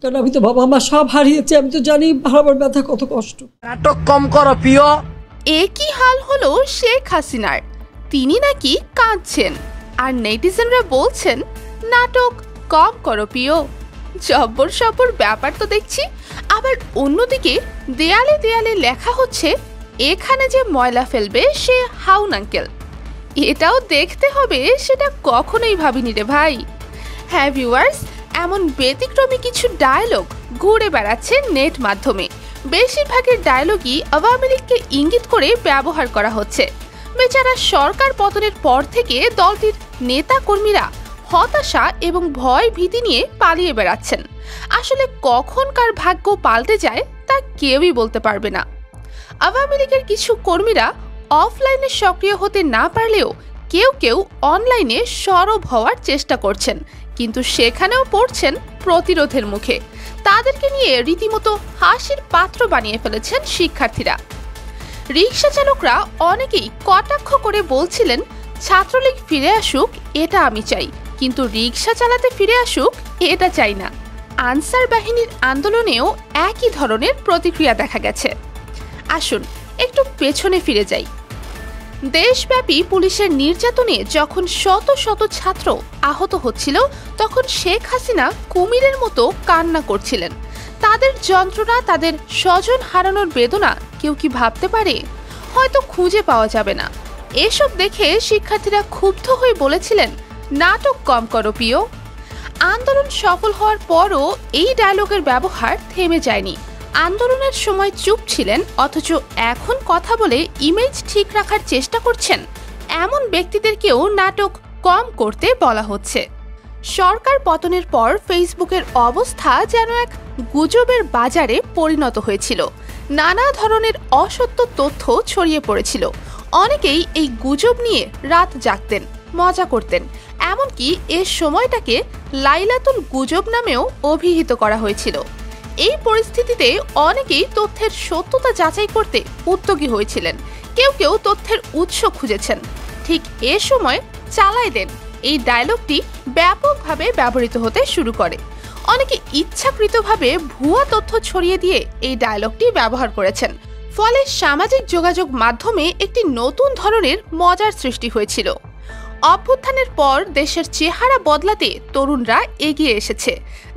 কারণ আমি তো বাবা মা সব হারিয়েছি, আমি তো জানি হারাবার ব্যথা কত কষ্ট। নাটক কম করো প্রিয়। একই হাল হলো শেখ হাসিনার, তিনি নাকি কাঁদছেন আর নেটিজেনরা বলছেন নাটক কম করো প্রিয়। জব্বর সব্বর ব্যাপার তো দেখছি। আবার অন্যদিকে দেয়ালে দেয়ালে লেখা হচ্ছে এখানে যে ময়লা ফেলবে সে হাউন আঙ্কেল। এটাও দেখতে হবে, সেটা কখনোই ভাবিনি রে ভাই। হ্যাঁ ভিউয়ার্স, এমন ব্যতিক্রমী কিছু ডায়লগ ঘুরে বেড়াচ্ছে নেট মাধ্যমে। বেশিরভাগের ডায়লগই আওয়ামী লীগকে ইঙ্গিত করে ব্যবহার করা হচ্ছে। বেচারা সরকার পতনের পর থেকে দলটির নেতা কর্মীরা হতাশা এবং ভয় ভীতি নিয়ে পালিয়ে বেড়াচ্ছেন। আসলে কখন কার ভাগ্য পাল্টে যায় তা কেউই বলতে পারবে না। আওয়ামী লীগের কিছু কর্মীরা অফলাইনে সক্রিয় হতে না পারলেও কেউ কেউ অনলাইনে সরব হওয়ার চেষ্টা করছেন, কিন্তু সেখানেও পড়ছেন প্রতিরোধের মুখে। তাদেরকে নিয়ে রীতিমতো হাসির পাত্র বানিয়ে ফেলেছেন শিক্ষার্থীরা। রিকশা চালকরা অনেকেই কটাক্ষ করে বলছিলেন ছাত্রলীগ ফিরে আসুক, এটা আমি চাই, কিন্তু রিকশা চালাতে ফিরে আসুক এটা চাই না। আনসার বাহিনীর আন্দোলনেও একই ধরনের প্রতিক্রিয়া দেখা গেছে। আসুন একটু পেছনে ফিরে যাই। দেশব্যাপী পুলিশের নির্যাতনে যখন শত শত ছাত্র আহত হচ্ছিল, তখন শেখ হাসিনা কুমিরের মতো কান্না করছিলেন। তাদের যন্ত্রণা, তাদের স্বজন হারানোর বেদনা কেউ কি ভাবতে পারে? হয়তো খুঁজে পাওয়া যাবে না। এসব দেখে শিক্ষার্থীরা ক্ষুব্ধ হয়ে বলেছিলেন নাটক কম করো প্রিয়। আন্দোলন সফল হওয়ার পরও এই ডায়লগের ব্যবহার থেমে যায়নি। আন্দোলনের সময় চুপ ছিলেন, অথচ এখন কথা বলে ইমেজ ঠিক রাখার চেষ্টা করছেন এমন ব্যক্তিদেরকেও নাটক কম করতে বলা হচ্ছে। সরকার পতনের পর ফেসবুকের অবস্থা যেন এক গুজবের বাজারে পরিণত হয়েছিল। নানা ধরনের অসত্য তথ্য ছড়িয়ে পড়েছিল। অনেকেই এই গুজব নিয়ে রাত জাগতেন, মজা করতেন। এমনকি এ সময়টাকে লাইলাতুল গুজব নামেও অভিহিত করা হয়েছিল। এই পরিস্থিতিতে অনেকেই তথ্যের সত্যতা যাচাই করতে উদ্যোগী হয়েছিলেন। কেউ কেউ তথ্যের উৎস খুঁজেছেন। ঠিক এ সময় চালায় দেন এই ডায়লগটি ব্যাপকভাবে ব্যবহৃত হতে শুরু করে। অনেকে ইচ্ছাকৃতভাবে ভুয়া তথ্য ছড়িয়ে দিয়ে এই ডায়লগটি ব্যবহার করেছেন। ফলে সামাজিক যোগাযোগ মাধ্যমে একটি নতুন ধরনের মজার সৃষ্টি হয়েছিল। অভ্যুত্থানের পর দেশের চেহারা বদলাতে তরুণরা এগিয়ে এসেছে।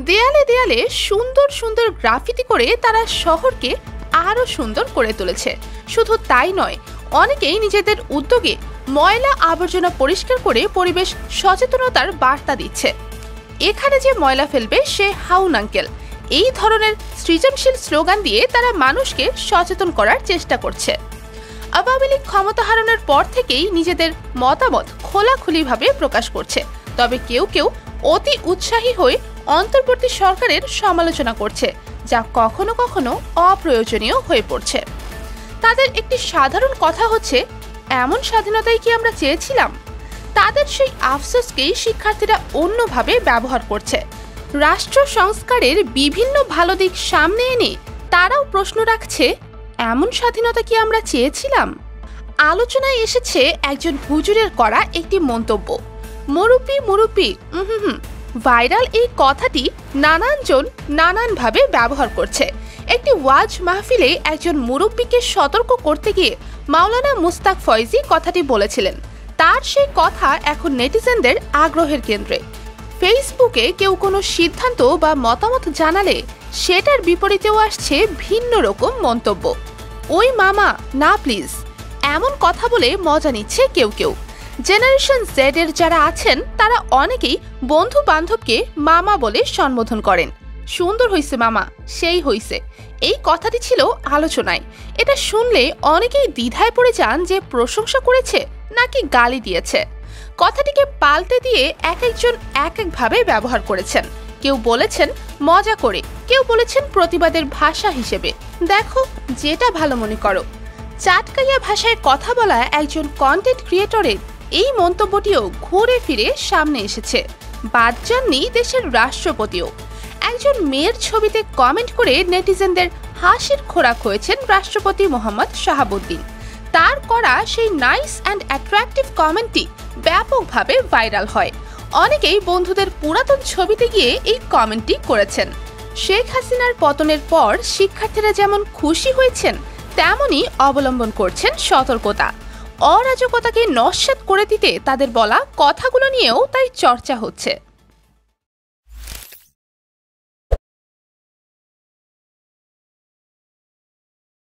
দেয়ালে দেয়ালে সুন্দর সুন্দর গ্রাফিতি করে তারা শহরকে আরও সুন্দর করে তুলেছে। শুধু তাই নয়, অনেকেই নিজেদের উদ্যোগে ময়লা আবর্জনা পরিষ্কার করে পরিবেশ সচেতনতার বার্তা দিচ্ছে। এখানে যে ময়লা ফেলবে সে হাউন আঙ্কেল, এই ধরনের সৃজনশীল স্লোগান দিয়ে তারা মানুষকে সচেতন করার চেষ্টা করছে। আওয়ামী লীগ ক্ষমতা হারানোর পর থেকেই নিজেদের মতামত খোলাখুলিভাবে প্রকাশ করছে। তবে কেউ কেউ অতি উৎসাহী হয়ে অন্তর্বর্তী সরকারের সমালোচনা করছে, যা কখনো কখনো অপ্রয়োজনীয় হয়ে পড়ছে। তাদের একটি সাধারণ কথা হচ্ছে, এমন স্বাধীনতাই কি আমরা চেয়েছিলাম? তাদের সেই আফসোসকেই শিক্ষার্থীরা অন্যভাবে ব্যবহার করছে। রাষ্ট্র সংস্কারের বিভিন্ন ভালো দিক সামনে এনে তারাও প্রশ্ন রাখছে, এমন স্বাধীনতা কি আমরা চেয়েছিলাম? আলোচনায় এসেছে একজন হুজুরের করা একটি মন্তব্য, মুরুব্বি মুরুব্বি। ভাইরাল এই কথাটি নানানজন নানানভাবে ব্যবহার করছে। একটি ওয়াজ মাহফিলে একজন মুরব্বিকে সতর্ক করতে গিয়ে মাওলানা মুস্তাক ফয়জি কথাটি বলেছিলেন। তার সেই কথা এখন নেটিজেনদের আগ্রহের কেন্দ্রে। ফেসবুকে কেউ কোনো সিদ্ধান্ত বা মতামত জানালে সেটার বিপরীতেও আসছে ভিন্ন রকম মন্তব্য। ওই মামা না প্লিজ, এমন কথা বলে মজা নিচ্ছে কেউ কেউ। জেনারেশন জেড এর যারা আছেন তারা অনেকেই বন্ধু বান্ধবকে মামা বলে সম্বোধন করেন। সুন্দর হইছে মামা, সেই হইছে, এই কথাটি ছিল আলোচনায়। এটা শুনলে অনেকেই দ্বিধায় পড়ে যান যে প্রশংসা করেছে নাকি গালি দিয়েছে। কথাটিকে পাল্টে দিয়ে এক একজন এক একভাবে ব্যবহার করেছেন। কেউ বলেছেন মজা করে, কেউ বলেছেন প্রতিবাদের ভাষা হিসেবে। দেখো যেটা ভালো মনে করো। চাটকাইয়া ভাষায় কথা বলা একজন কন্টেন্ট ক্রিয়েটরের এই মন্তব্যটিও ঘুরে ফিরে সামনে এসেছে। বাদ যাননি দেশের রাষ্ট্রপতিও। একজন মেয়ের ছবিতে কমেন্ট করে নেটিজেনদের হাসির খোরাক হয়েছেন রাষ্ট্রপতি মোহাম্মদ শাহাবুদ্দিন। তার করা সেই নাইস অ্যান্ড অ্যাট্রাকটিভ কমেন্টটি ব্যাপকভাবে ভাইরাল হয়। অনেকেই বন্ধুদের পুরাতন ছবিতে গিয়ে এই কমেন্টটি করেছেন। শেখ হাসিনার পতনের পর শিক্ষার্থীরা যেমন খুশি হয়েছেন, তেমনই অবলম্বন করছেন সতর্কতা। অরাজকতাকে নস্যাৎ করে দিতে তাদের বলা কথাগুলো নিয়েও তাই চর্চা হচ্ছে।